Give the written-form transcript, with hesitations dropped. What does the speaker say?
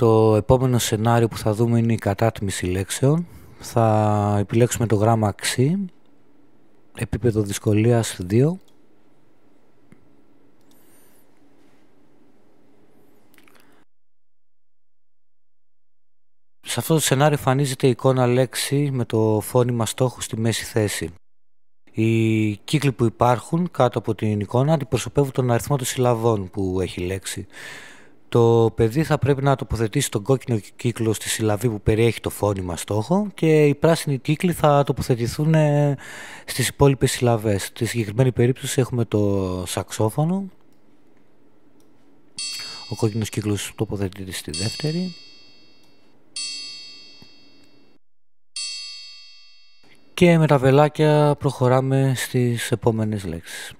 Το επόμενο σενάριο που θα δούμε είναι η κατάτμιση λέξεων. Θα επιλέξουμε το γράμμα ξι, επίπεδο δυσκολίας 2. Σε αυτό το σενάριο εμφανίζεται η εικόνα λέξη με το φώνημα στόχου στη μέση θέση. Οι κύκλοι που υπάρχουν κάτω από την εικόνα αντιπροσωπεύουν τον αριθμό των συλλαβών που έχει η λέξη. Το παιδί θα πρέπει να τοποθετήσει τον κόκκινο κύκλο στη συλλαβή που περιέχει το φώνημα στόχο και οι πράσινοι κύκλοι θα τοποθετηθούν στις υπόλοιπες συλλαβές. Στη συγκεκριμένη περίπτωση έχουμε το σαξόφωνο. Ο κόκκινος κύκλος τοποθετείται στη δεύτερη. Και με τα βελάκια προχωράμε στις επόμενες λέξεις.